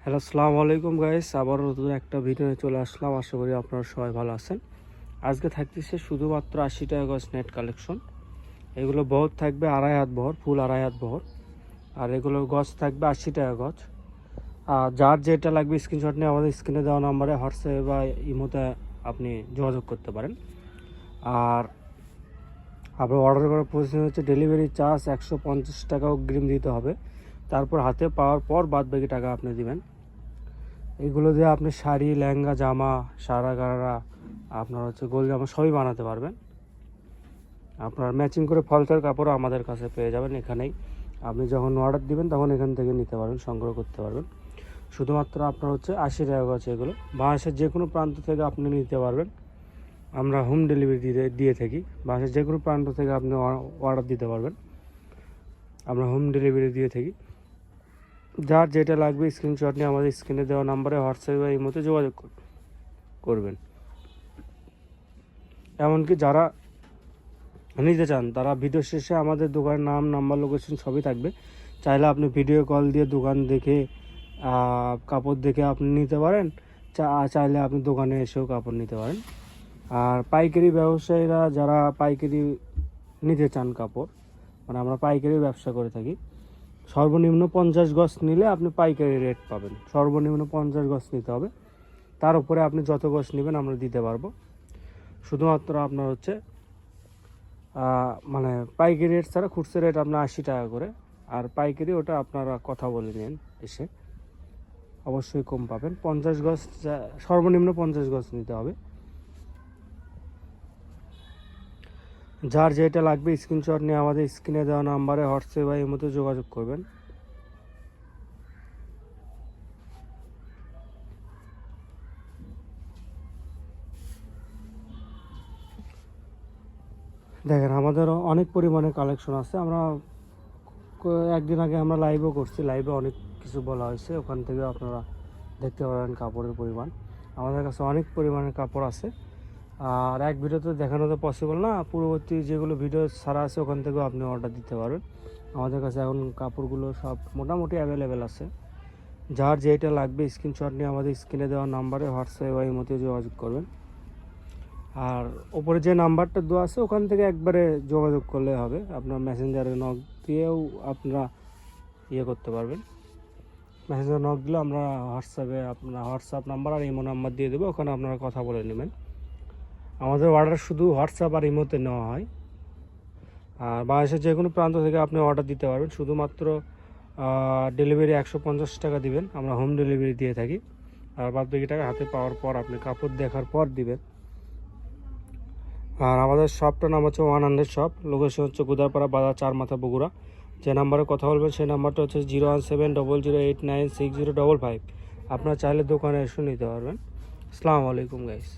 Hello, আসসালামু আলাইকুম guys. আবার নতুন একটা ভিডিও চলে আসলাম। আশা করি আপনারা সবাই ভালো আছেন। আজকে থাকতেছে শুধুমাত্র 80 টাকা গজ নেট কালেকশন। এগুলো বহর থাকবে 2.5 হাত বহর, ফুল 2.5 হাত বহর। আর এগুলোর গজ থাকবে 80 টাকা গজ। আর যার যেটা লাগবে স্ক্রিনশট নিয়ে আমাদের স্ক্রিনে দেওয়া নাম্বারে হোয়াটসঅ্যাপে বা ইমোতে আপনি যোগাযোগ করতে পারেন। আর আপনার অর্ডার করার প্রসেস হচ্ছে ডেলিভারি চার্জ 150 টাকা অগ্রিম দিতে হবে। তারপর হাতে পাওয়ার পর বাদবাকি টাকা আপনি দিবেন। এগুলো দিয়ে আপনি শাড়ি, লেহেঙ্গা, জামা, সারা গারা, আপনার গোল জামা সবই বানাতে পারবেন। আপনার ম্যাচিং করে ফলসের কাপড়ও আমাদের কাছে পেয়ে যাবেন এখানেই। আপনি যখন অর্ডার দিবেন তখন এখান থেকে নিতে পারবেন, সংগ্রহ করতে পারবেন। শুধুমাত্র আপনার 80 টাকা আছে। এগুলো বাংলাদেশের যে কোনো প্রান্ত থেকে আপনি নিতে পারবেন। আমরা হোম ডেলিভারি দিয়ে থাকি। বাংলাদেশের যে কোনো প্রান্ত থেকে আপনি অর্ডার দিতে পারবেন। আমরা হোম ডেলিভারি দিয়ে থাকি। যার যেটা লাগবে স্ক্রিনশট নিয়ে আমাদের স্ক্রিনে দেওয়া নাম্বারে হোয়াটসঅ্যাপে বা ইমোতে যোগাযোগ করবেন। এমনকি যারা নিতে চান তারা ভিডিও শেষে আমাদের দোকানের নাম, নাম্বার, লোকেশন সবই থাকবে। চাইলে আপনি ভিডিও কল দিয়ে দোকান দেখে কাপড় দেখে আপনি নিতে পারেন। চাইলে আপনি দোকানে এসেও কাপড় নিতে পারেন। আর পাইকারি ব্যবসায়ীরা যারা পাইকারি নিতে চান কাপড়, মানে আমরা পাইকারি ব্যবসা করে থাকি। সর্বনিম্ন 50 গজ নিলে আপনি পাইকারি রেট পাবেন। সর্বনিম্ন 50 গজ নিতে হবে। তার উপরে আপনি যত গজ নেবেন আমরা দিতে পারবো। শুধুমাত্র আপনার মানে পাইকারি রেট ছাড়া খুচরা রেট আপনার 80 টাকা করে। আর পাইকারি ওটা আপনারা কথা বলে নিন, এসে অবশ্যই কম পাবেন। 50 গজ, সর্বনিম্ন 50 গজ নিতে হবে। যার যেটা লাগবে স্ক্রিনশট নিয়ে আমাদের স্ক্রিনে দেওয়া নাম্বারে হোয়াটসঅ্যাপ বা ইমোতে যোগাযোগ করবেন। দেখেন, আমাদেরও অনেক পরিমাণে কালেকশন আছে। আমরা একদিন আগে আমরা লাইভও করছি। লাইভে অনেক কিছু বলা হয়েছে, ওখান থেকে আপনারা দেখতে পারেন কাপড়ের পরিমাণ। আমাদের কাছে অনেক পরিমাণের কাপড় আছে। আর এক ভিডিওতে দেখানো তো পসিবল না। পূর্ববর্তী যেগুলো ভিডিও ছাড়া আছে ওখান থেকেও আপনি অর্ডার দিতে পারবেন। আমাদের কাছে এখন কাপড়গুলো সব মোটামুটি অ্যাভেলেবেল আছে। যার যেটা লাগবে স্ক্রিনশট নিয়ে আমাদের স্ক্রিনে দেওয়া নাম্বারে হোয়াটসঅ্যাপ বা ইমোতে যোগাযোগ করবেন। আর ওপরে যে নাম্বারটা দেওয়া আছে ওখান থেকে একবারে যোগাযোগ করলে হবে। আপনার মেসেঞ্জারে নক দিয়েও আপনারা করতে পারবেন। মেসেঞ্জারে নক দিলে আমরা হোয়াটসঅ্যাপে আপনার হোয়াটসঅ্যাপ নাম্বার আর ইমো নাম্বার দিয়ে দেবো। ওখানে আপনারা কথা বলে নেবেন। আমাদের অর্ডার শুধু হোয়াটসঅ্যাপ আর ইমোতে নেওয়া হয়। আর বাংলাদেশের যে কোনো প্রান্ত থেকে আপনি অর্ডার দিতে পারবেন। শুধুমাত্র ডেলিভারি 150 টাকা দিবেন। আমরা হোম ডেলিভারি দিয়ে থাকি। আর বাদ বাকি টাকা হাতে পাওয়ার পর আপনি কাপড় দেখার পর দিবেন। আর আমাদের শপটার নাম হচ্ছে 100 শপ। লোকেশন হচ্ছে গুদারপাড়া বাজার, 4 মাথা, বগুড়া। যে নাম্বারে কথা বলবেন সেই নাম্বারটা হচ্ছে 01700896055। আপনারা চাইলে দোকানে এসে নিতে পারবেন। আসসালামু আলাইকুম গাইস।